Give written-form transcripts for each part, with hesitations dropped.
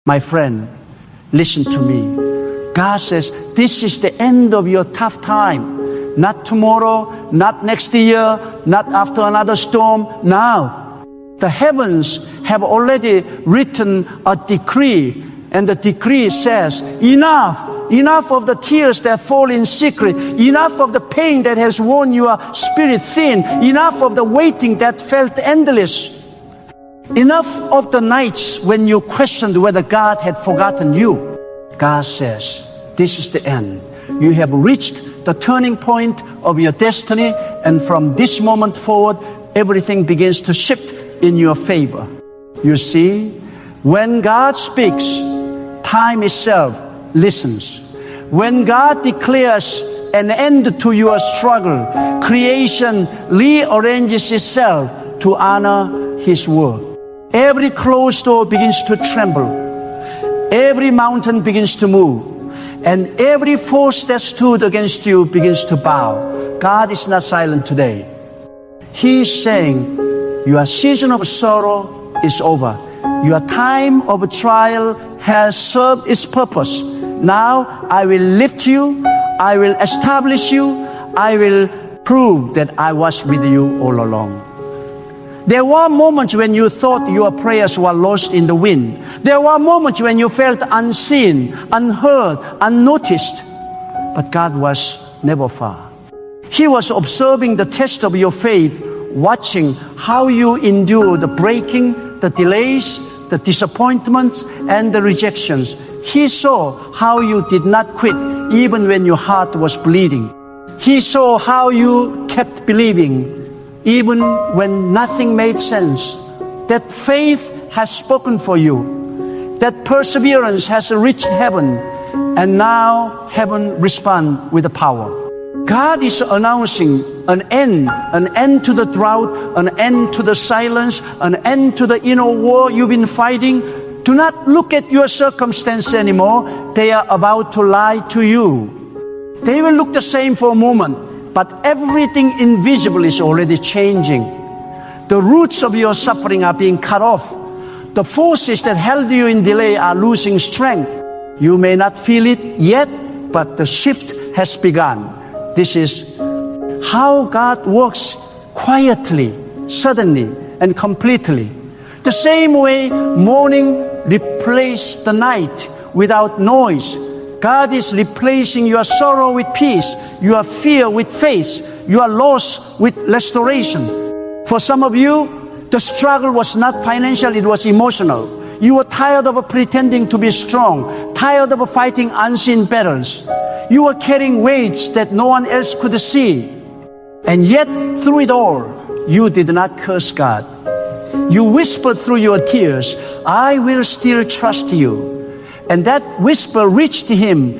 My friend, listen to me. God says, this is the end of your tough time. Not tomorrow, not next year, not after another storm. Now, the heavens have already written a decree, and the decree says, enough of the tears that fall in secret, enough of the pain that has worn your spirit thin, enough of the waiting that felt endless. Enough of the nights when you questioned whether God had forgotten you. God says, this is the end. You have reached the turning point of your destiny, and from this moment forward, everything begins to shift in your favor. You see, when God speaks, time itself listens. When God declares an end to your struggle, creation rearranges itself to honor His word. Every closed door begins to tremble. Every mountain begins to move. And every force that stood against you begins to bow. God is not silent today. He is saying, your season of sorrow is over. Your time of trial has served its purpose. Now I will lift you. I will establish you. I will prove that I was with you all along. There were moments when you thought your prayers were lost in the wind. There were moments when you felt unseen, unheard, unnoticed. But God was never far. He was observing the test of your faith, watching how you endure the breaking, the delays, the disappointments, and the rejections. He saw how you did not quit even when your heart was bleeding. He saw how you kept believing even when nothing made sense. That faith has spoken for you. That perseverance has reached heaven. And now heaven responds with the power. God is announcing an end to the drought, an end to the silence, an end to the inner war you've been fighting. Do not look at your circumstance anymore. They are about to lie to you. They will look the same for a moment, but everything invisible is already changing. The roots of your suffering are being cut off. The forces that held you in delay are losing strength. You may not feel it yet, but the shift has begun. This is how God works quietly, suddenly, and completely. The same way morning replaced the night without noise, God is replacing your sorrow with peace, your fear with faith, your loss with restoration. For some of you, the struggle was not financial, it was emotional. You were tired of pretending to be strong, tired of fighting unseen battles. You were carrying weights that no one else could see. And yet, through it all, you did not curse God. You whispered through your tears, I will still trust you. And that whisper reached Him.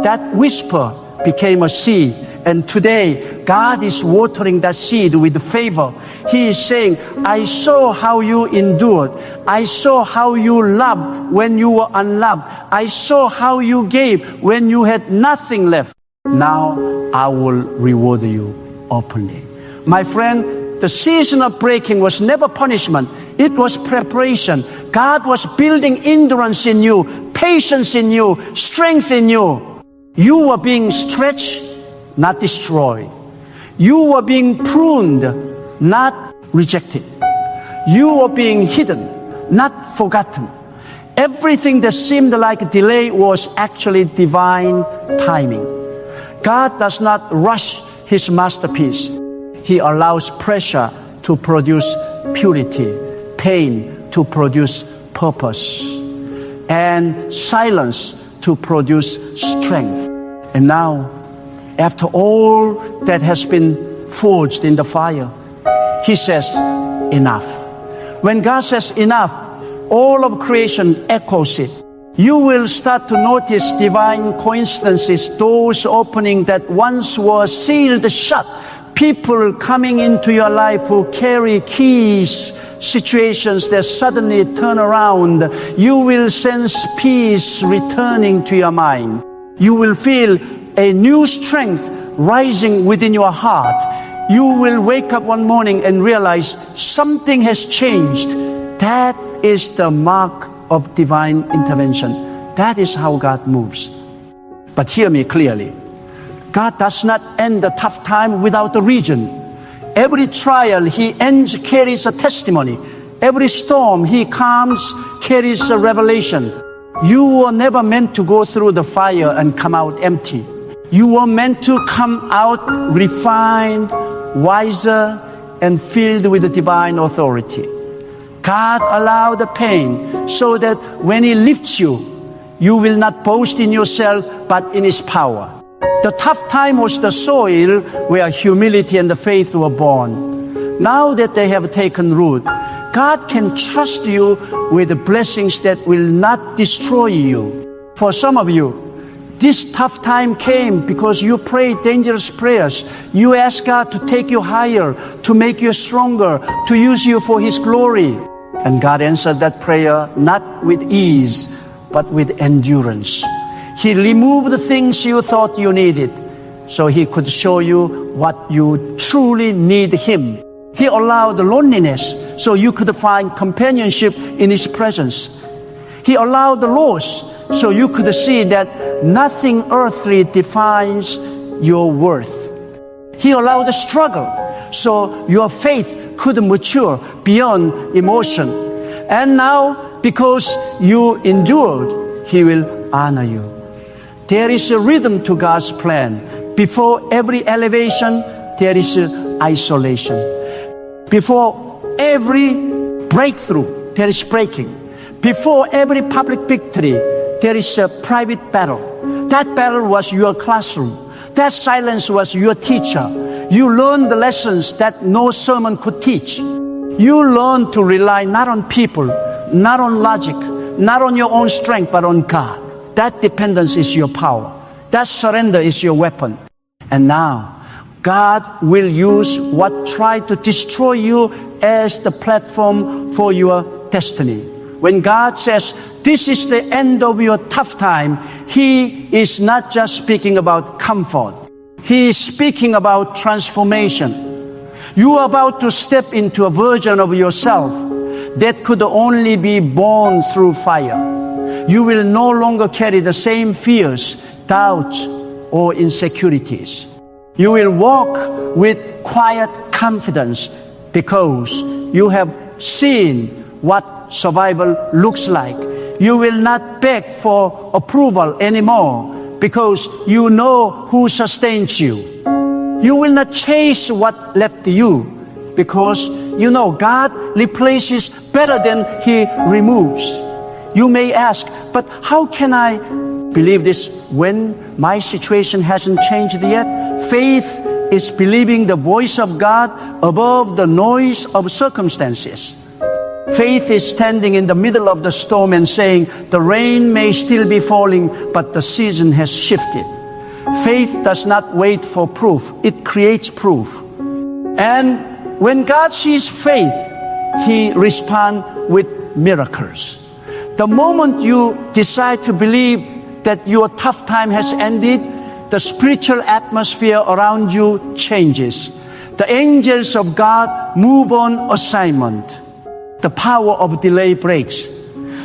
That whisper became a seed. And today, God is watering that seed with favor. He is saying, I saw how you endured. I saw how you loved when you were unloved. I saw how you gave when you had nothing left. Now I will reward you openly. My friend, the season of breaking was never punishment. It was preparation. God was building endurance in you, patience in you, strength in you. You were being stretched, not destroyed. You were being pruned, not rejected. You were being hidden, not forgotten. Everything that seemed like a delay was actually divine timing. God does not rush His masterpiece. He allows pressure to produce purity, pain to produce purpose, and silence to produce strength. And now, after all that has been forged in the fire, He says, enough. When God says enough, all of creation echoes it. You will start to notice divine coincidences, doors opening that once were sealed shut, people coming into your life who carry keys, situations that suddenly turn around. You will sense peace returning to your mind. You will feel a new strength rising within your heart. You will wake up one morning and realize something has changed. That is the mark of divine intervention. That is how God moves. But hear me clearly. God does not end the tough time without a reason. Every trial He ends carries a testimony. Every storm He calms carries a revelation. You were never meant to go through the fire and come out empty. You were meant to come out refined, wiser, and filled with the divine authority. God allowed the pain so that when He lifts you, you will not boast in yourself, but in His power. The tough time was the soil where humility and the faith were born. Now that they have taken root, God can trust you with the blessings that will not destroy you. For some of you, this tough time came because you prayed dangerous prayers. You asked God to take you higher, to make you stronger, to use you for His glory. And God answered that prayer not with ease, but with endurance. He removed the things you thought you needed so He could show you what you truly need Him. He allowed loneliness so you could find companionship in His presence. He allowed the loss so you could see that nothing earthly defines your worth. He allowed the struggle so your faith could mature beyond emotion. And now, because you endured, He will honor you. There is a rhythm to God's plan. Before every elevation, there is isolation. Before every breakthrough, there is breaking. Before every public victory, there is a private battle. That battle was your classroom. That silence was your teacher. You learned the lessons that no sermon could teach. You learned to rely not on people, not on logic, not on your own strength, but on God. That dependence is your power. That surrender is your weapon. And now, God will use what tried to destroy you as the platform for your destiny. When God says, this is the end of your tough time, He is not just speaking about comfort. He is speaking about transformation. You are about to step into a version of yourself that could only be born through fire. You will no longer carry the same fears, doubts, or insecurities. You will walk with quiet confidence because you have seen what survival looks like. You will not beg for approval anymore because you know who sustains you. You will not chase what left you because you know God replaces better than He removes. You may ask, but how can I believe this when my situation hasn't changed yet? Faith is believing the voice of God above the noise of circumstances. Faith is standing in the middle of the storm and saying, the rain may still be falling, but the season has shifted. Faith does not wait for proof. It creates proof. And when God sees faith, He responds with miracles. The moment you decide to believe that your tough time has ended, the spiritual atmosphere around you changes. The angels of God move on assignment. The power of delay breaks.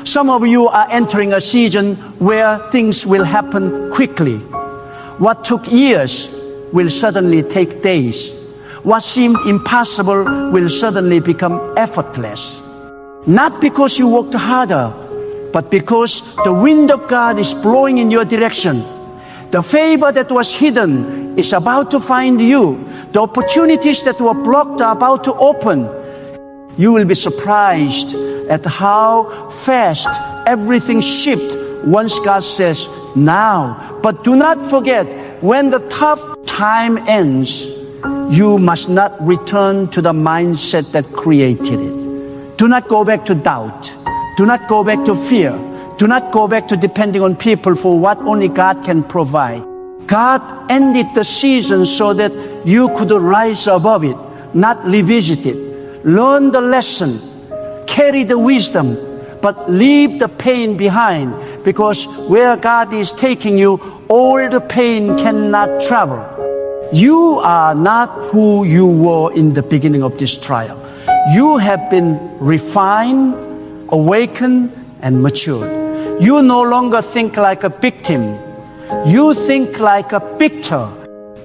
Some of you are entering a season where things will happen quickly. What took years will suddenly take days. What seemed impossible will suddenly become effortless. Not because you worked harder, but because the wind of God is blowing in your direction. The favor that was hidden is about to find you. The opportunities that were blocked are about to open. You will be surprised at how fast everything shifts once God says, now. But do not forget, when the tough time ends, you must not return to the mindset that created it. Do not go back to doubt. Do not go back to fear. Do not go back to depending on people for what only God can provide. God ended the season so that you could rise above it, not revisit it. Learn the lesson, carry the wisdom, but leave the pain behind, because where God is taking you, all the pain cannot travel. You are not who you were in the beginning of this trial. You have been refined, awakened, and matured. You no longer think like a victim. You think like a victor.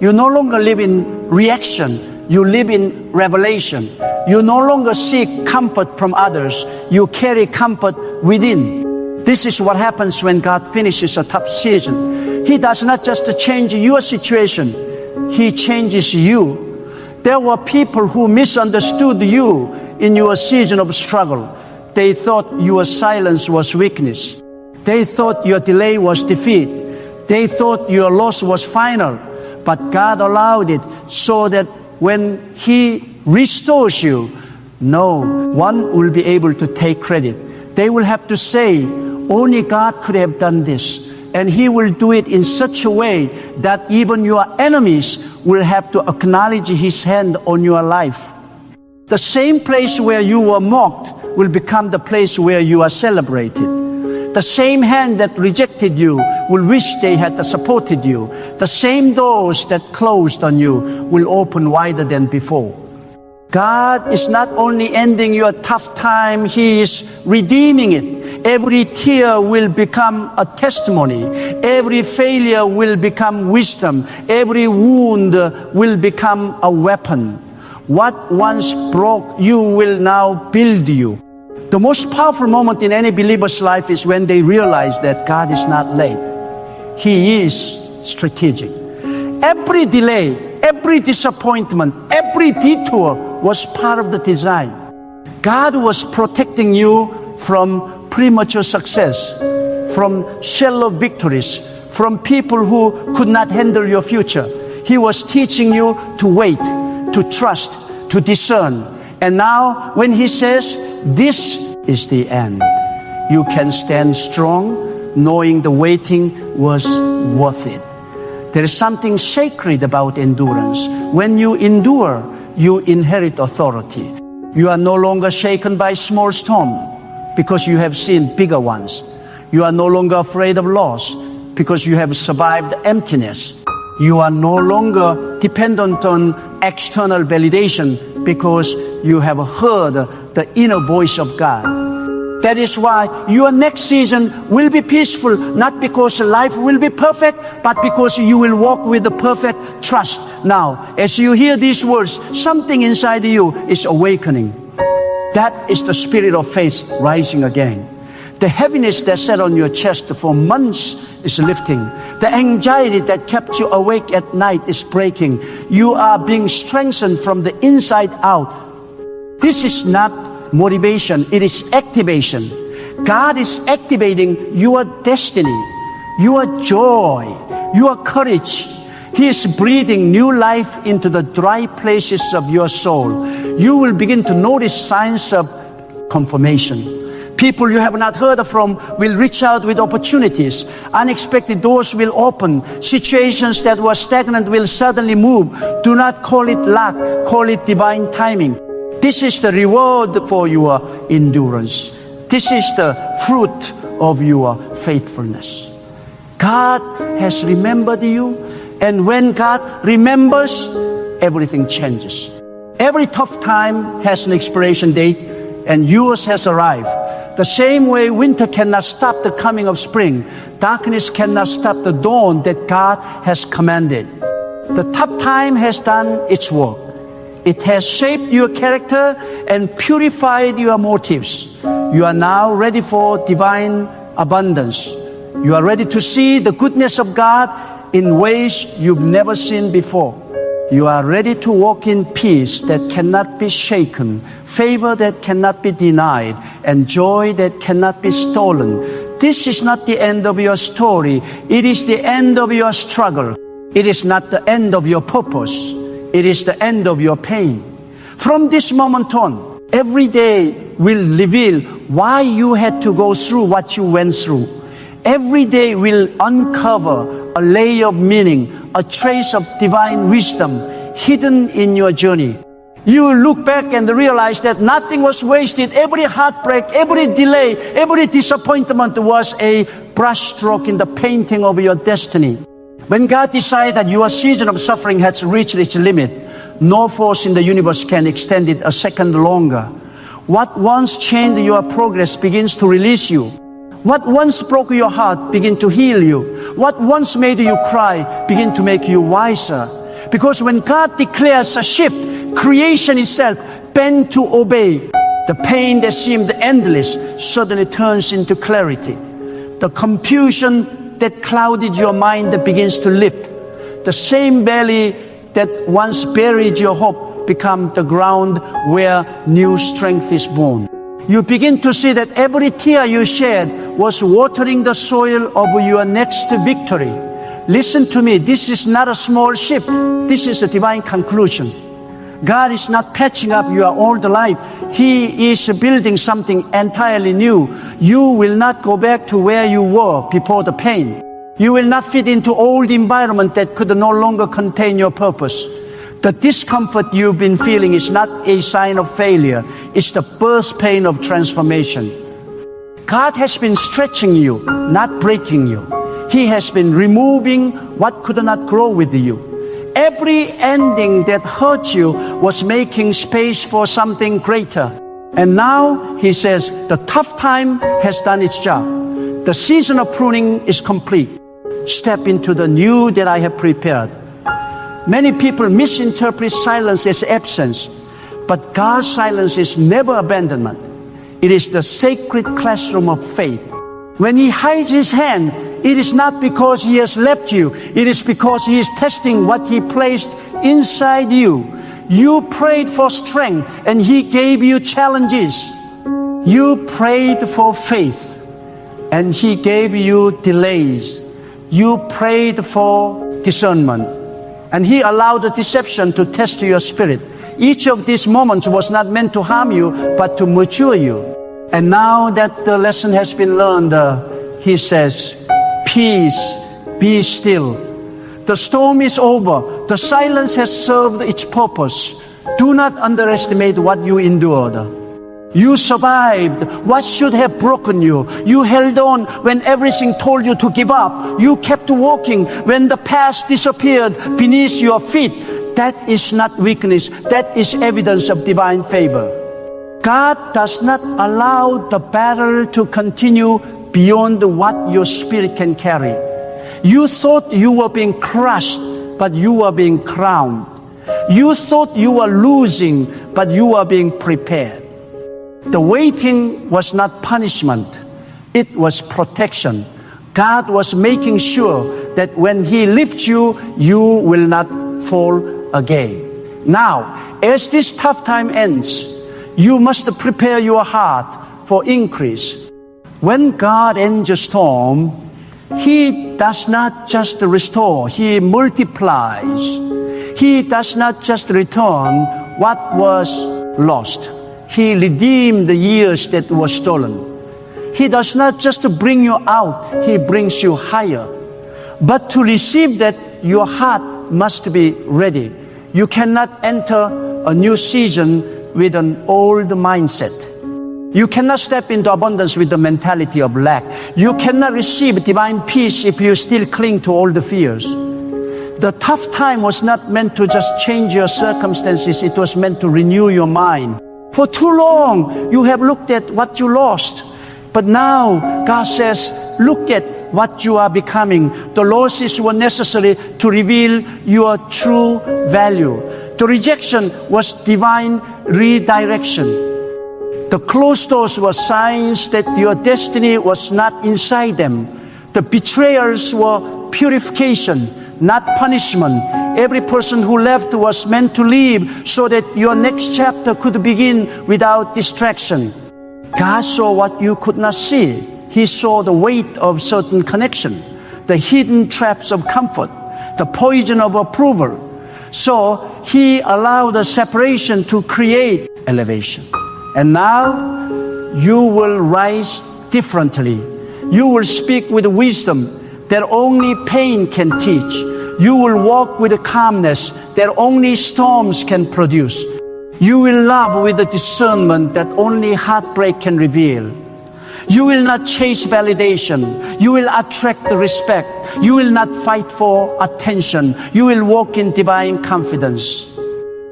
You no longer live in reaction. You live in revelation. You no longer seek comfort from others. You carry comfort within. This is what happens when God finishes a tough season. He does not just change your situation. He changes you. There were people who misunderstood you in your season of struggle. They thought your silence was weakness. They thought your delay was defeat. They thought your loss was final. But God allowed it so that when He restores you, no one will be able to take credit. They will have to say, only God could have done this. And He will do it in such a way that even your enemies will have to acknowledge His hand on your life. The same place where you were mocked will become the place where you are celebrated. The same hand that rejected you will wish they had supported you. The same doors that closed on you will open wider than before. God is not only ending your tough time, He is redeeming it. Every tear will become a testimony. Every failure will become wisdom. Every wound will become a weapon. What once broke you will now build you. The most powerful moment in any believer's life is when they realize that God is not late. He is strategic. Every delay, every disappointment, every detour was part of the design. God was protecting you from premature success, from shallow victories, from people who could not handle your future. He was teaching you to wait, to trust, to discern. And now when He says, this is the end, you can stand strong knowing the waiting was worth it. There is something sacred about endurance. When you endure, you inherit authority. You are no longer shaken by small storms because you have seen bigger ones. You are no longer afraid of loss because you have survived emptiness. You are no longer dependent on external validation because you have heard the inner voice of God. That is why your next season will be peaceful, not because life will be perfect, but because you will walk with the perfect trust. Now, as you hear these words, something inside you is awakening. That is the spirit of faith rising again. The heaviness that sat on your chest for months is lifting. The anxiety that kept you awake at night is breaking. You are being strengthened from the inside out. This is not motivation, it is activation. God is activating your destiny, your joy, your courage. He is breathing new life into the dry places of your soul. You will begin to notice signs of confirmation. People you have not heard from will reach out with opportunities. Unexpected doors will open. Situations that were stagnant will suddenly move. Do not call it luck, call it divine timing. This is the reward for your endurance. This is the fruit of your faithfulness. God has remembered you, and when God remembers, everything changes. Every tough time has an expiration date, and yours has arrived. The same way winter cannot stop the coming of spring, darkness cannot stop the dawn that God has commanded. The tough time has done its work. It has shaped your character and purified your motives. You are now ready for divine abundance. You are ready to see the goodness of God in ways you've never seen before. You are ready to walk in peace that cannot be shaken, favor that cannot be denied, and joy that cannot be stolen. This is not the end of your story. It is the end of your struggle. It is not the end of your purpose. It is the end of your pain. From this moment on, every day will reveal why you had to go through what you went through. Every day will uncover a layer of meaning, a trace of divine wisdom hidden in your journey. You will look back and realize that nothing was wasted. Every heartbreak, every delay, every disappointment was a brushstroke in the painting of your destiny. When God decided that your season of suffering has reached its limit, no force in the universe can extend it a second longer. What once chained your progress begins to release you. What once broke your heart begin to heal you. What once made you cry begin to make you wiser. Because when God declares a shift, creation itself bent to obey. The pain that seemed endless suddenly turns into clarity. The confusion that clouded your mind begins to lift. The same valley that once buried your hope becomes the ground where new strength is born. You begin to see that every tear you shed was watering the soil of your next victory. Listen to me, this is not a small shift. This is a divine conclusion. God is not patching up your old life. He is building something entirely new. You will not go back to where you were before the pain. You will not fit into old environment that could no longer contain your purpose. The discomfort you've been feeling is not a sign of failure. It's the birth pain of transformation. God has been stretching you, not breaking you. He has been removing what could not grow with you. Every ending that hurt you was making space for something greater. And now, He says, the tough time has done its job. The season of pruning is complete. Step into the new that I have prepared. Many people misinterpret silence as absence, but God's silence is never abandonment. It is the sacred classroom of faith. When He hides His hand, it is not because He has left you. It is because He is testing what He placed inside you. You prayed for strength, and He gave you challenges. You prayed for faith, and He gave you delays. You prayed for discernment, and He allowed the deception to test your spirit. Each of these moments was not meant to harm you, but to mature you. And now that the lesson has been learned, He says, peace, be still. The storm is over. The silence has served its purpose. Do not underestimate what you endured. You survived what should have broken you. You held on when everything told you to give up. You kept walking when the past disappeared beneath your feet. That is not weakness. That is evidence of divine favor. God does not allow the battle to continue beyond what your spirit can carry. You thought you were being crushed, but you were being crowned. You thought you were losing, but you were being prepared. The waiting was not punishment. It was protection. God was making sure that when He lifts you, you will not fall again. Now, as this tough time ends, you must prepare your heart for increase. When God ends a storm, He does not just restore, He multiplies. He does not just return what was lost. He redeemed the years that were stolen. He does not just bring you out, He brings you higher. But to receive that, your heart must be ready. You cannot enter a new season with an old mindset. You cannot step into abundance with the mentality of lack. You cannot receive divine peace if you still cling to all the fears. The tough time was not meant to just change your circumstances. It was meant to renew your mind. For too long, you have looked at what you lost. But now, God says, look at what you are becoming. The losses were necessary to reveal your true value. The rejection was divine redirection. The closed doors were signs that your destiny was not inside them. The betrayals were purification, not punishment. Every person who left was meant to leave so that your next chapter could begin without distraction. God saw what you could not see. He saw the weight of certain connection, the hidden traps of comfort, the poison of approval. So He allowed the separation to create elevation. And now you will rise differently. You will speak with wisdom that only pain can teach. You will walk with a calmness that only storms can produce. You will love with a discernment that only heartbreak can reveal. You will not chase validation. You will attract the respect. You will not fight for attention. You will walk in divine confidence.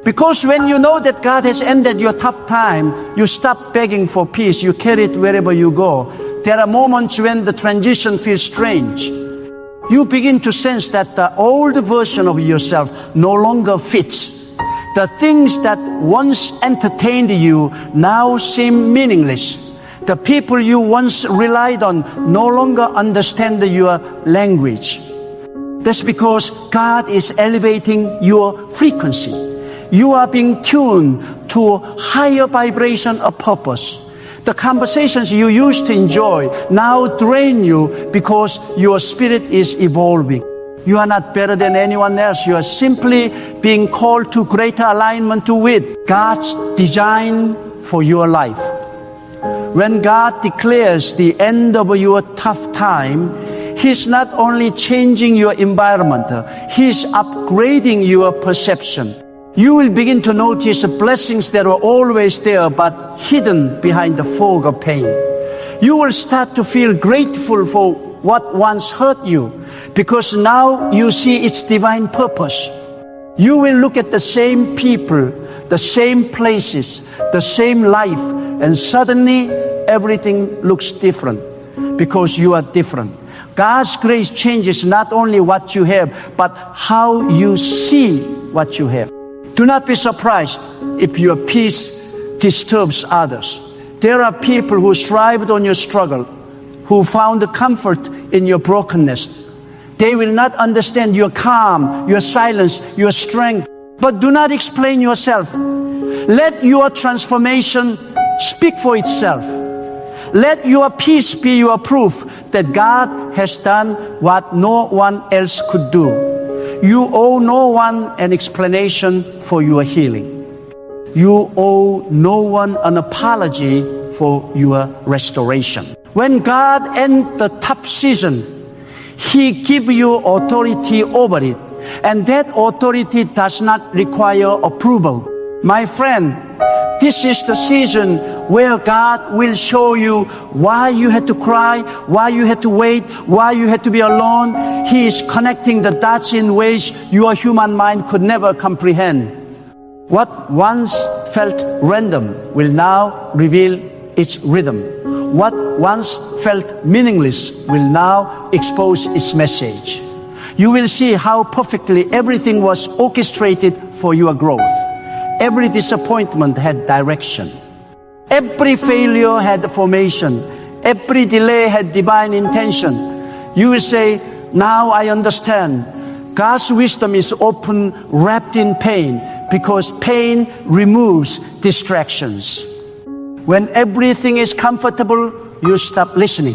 Because when you know that God has ended your tough time, you stop begging for peace. You carry it wherever you go. There are moments when the transition feels strange. You begin to sense that the old version of yourself no longer fits. The things that once entertained you now seem meaningless. The people you once relied on no longer understand your language. That's because God is elevating your frequency. You are being tuned to higher vibration of purpose. The conversations you used to enjoy now drain you because your spirit is evolving. You are not better than anyone else. You are simply being called to greater alignment with God's design for your life. When God declares the end of your tough time, He's not only changing your environment, He's upgrading your perception. You will begin to notice blessings that were always there but hidden behind the fog of pain. You will start to feel grateful for what once hurt you because now you see its divine purpose. You will look at the same people, the same places, the same life, and suddenly everything looks different because you are different. God's grace changes not only what you have, but how you see what you have. Do not be surprised if your peace disturbs others. There are people who thrived on your struggle, who found comfort in your brokenness. They will not understand your calm, your silence, your strength. But do not explain yourself. Let your transformation speak for itself. Let your peace be your proof that God has done what no one else could do. You owe no one an explanation for your healing. You owe no one an apology for your restoration. When God ends the tough season, He gives you authority over it. And that authority does not require approval. My friend, this is the season where God will show you why you had to cry, why you had to wait, why you had to be alone. He is connecting the dots in ways your human mind could never comprehend. What once felt random will now reveal its rhythm. What once felt meaningless will now expose its message. You will see how perfectly everything was orchestrated for your growth. Every disappointment had direction. Every failure had formation. Every delay had divine intention. You will say, now I understand. God's wisdom is often wrapped in pain because pain removes distractions. When everything is comfortable, you stop listening.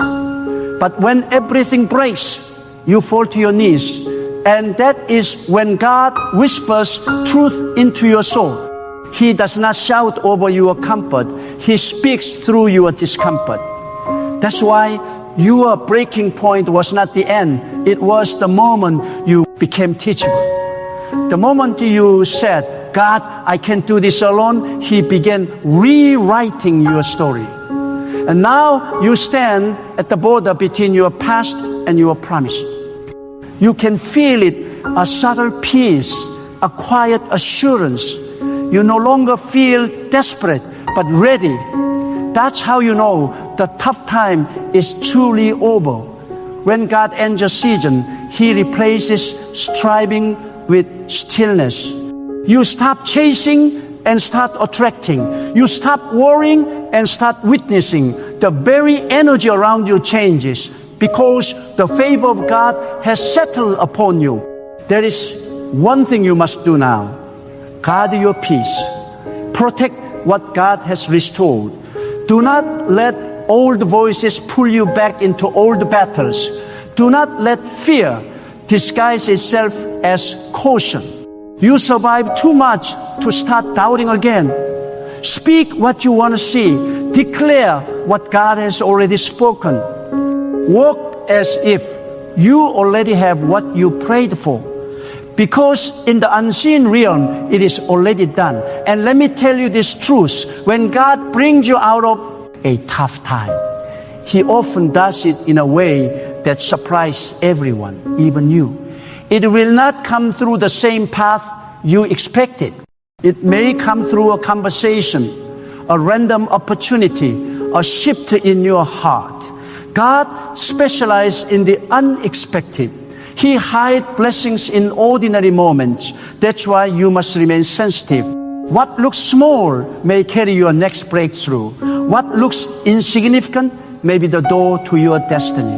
But when everything breaks, you fall to your knees. And that is when God whispers truth into your soul. He does not shout over your comfort. He speaks through your discomfort. That's why your breaking point was not the end. It was the moment you became teachable. The moment you said, God, I can't do this alone, He began rewriting your story. And now you stand at the border between your past and your promise. You can feel it, a subtle peace, a quiet assurance. You no longer feel desperate, but ready. That's how you know the tough time is truly over. When God ends a season, He replaces striving with stillness. You stop chasing and start attracting. You stop worrying and start witnessing. The very energy around you changes because the favor of God has settled upon you. There is one thing you must do now. Guard your peace. Protect what God has restored. Do not let old voices pull you back into old battles. Do not let fear disguise itself as caution. You survived too much to start doubting again. Speak what you want to see. Declare what God has already spoken. Walk as if you already have what you prayed for. Because in the unseen realm, it is already done. And let me tell you this truth. When God brings you out of a tough time, He often does it in a way that surprises everyone, even you. It will not come through the same path you expected. It may come through a conversation, a random opportunity, a shift in your heart. God specializes in the unexpected. He hides blessings in ordinary moments. That's why you must remain sensitive. What looks small may carry your next breakthrough. What looks insignificant may be the door to your destiny.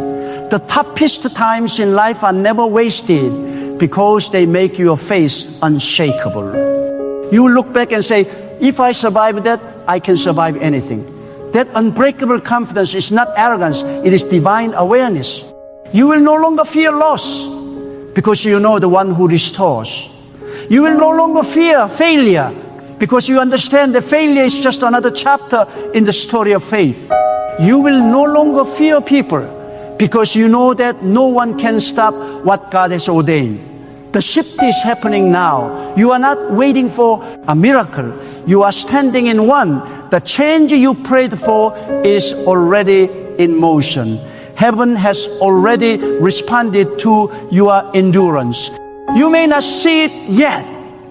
The toughest times in life are never wasted because they make your faith unshakable. You look back and say, if I survive that, I can survive anything. That unbreakable confidence is not arrogance, it is divine awareness. You will no longer fear loss because you know the one who restores. You will no longer fear failure because you understand that failure is just another chapter in the story of faith. You will no longer fear people because you know that no one can stop what God has ordained. The shift is happening now. You are not waiting for a miracle. You are standing in one. The change you prayed for is already in motion. Heaven has already responded to your endurance. You may not see it yet,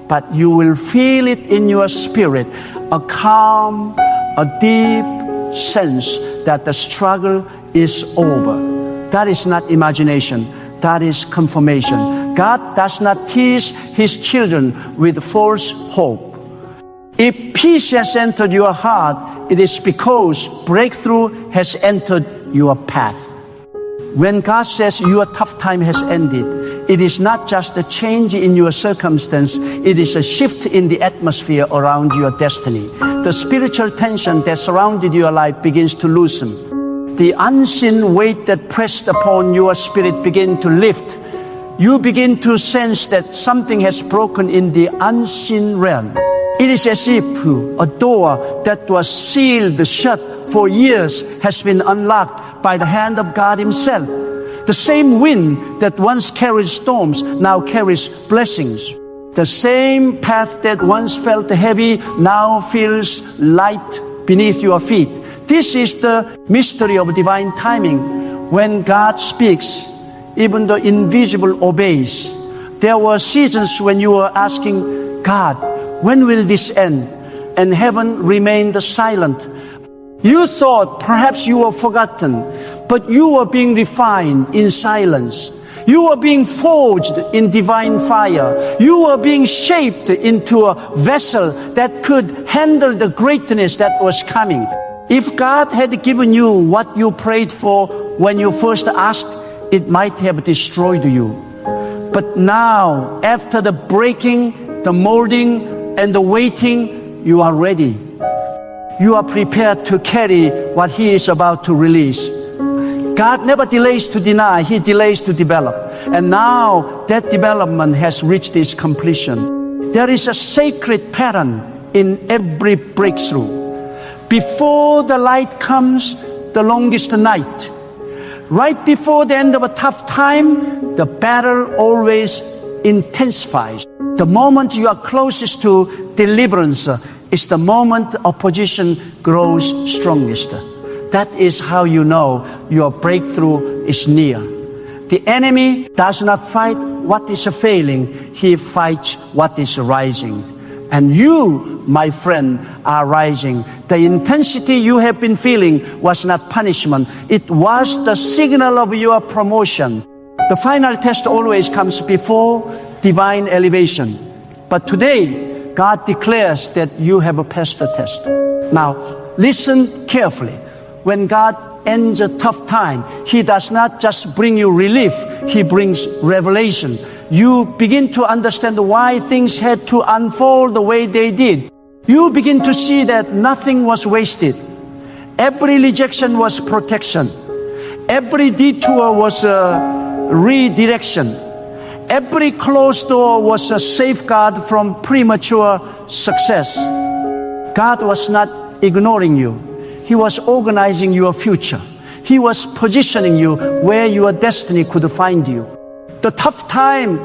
but you will feel it in your spirit. A calm, a deep sense that the struggle is over. That is not imagination. That is confirmation. God does not tease His children with false hope. If peace has entered your heart, it is because breakthrough has entered your path. When God says your tough time has ended, it is not just a change in your circumstance, it is a shift in the atmosphere around your destiny. The spiritual tension that surrounded your life begins to loosen. The unseen weight that pressed upon your spirit begins to lift. You begin to sense that something has broken in the unseen realm. It is as if a door that was sealed shut for years has been unlocked by the hand of God Himself. The same wind that once carried storms now carries blessings. The same path that once felt heavy now feels light beneath your feet. This is the mystery of divine timing. When God speaks, even the invisible obeys. There were seasons when you were asking God, when will this end? And heaven remained silent. You thought perhaps you were forgotten, but you were being refined in silence. You were being forged in divine fire. You were being shaped into a vessel that could handle the greatness that was coming. If God had given you what you prayed for when you first asked, it might have destroyed you. But now, after the breaking, the molding, and the waiting, you are ready. You are prepared to carry what He is about to release. God never delays to deny, He delays to develop. And now that development has reached its completion. There is a sacred pattern in every breakthrough. Before the light comes, the longest night. Right before the end of a tough time, the battle always intensifies. The moment you are closest to deliverance is the moment opposition grows strongest. That is how you know your breakthrough is near. The enemy does not fight what is failing, he fights what is rising. And you, my friend, are rising. The intensity you have been feeling was not punishment. It was the signal of your promotion. The final test always comes before divine elevation. But today, God declares that you have passed the test. Now, listen carefully. When God ends a tough time, He does not just bring you relief, He brings revelation. You begin to understand why things had to unfold the way they did. You begin to see that nothing was wasted. Every rejection was protection. Every detour was a redirection. Every closed door was a safeguard from premature success. God was not ignoring you. He was organizing your future. He was positioning you where your destiny could find you. The tough time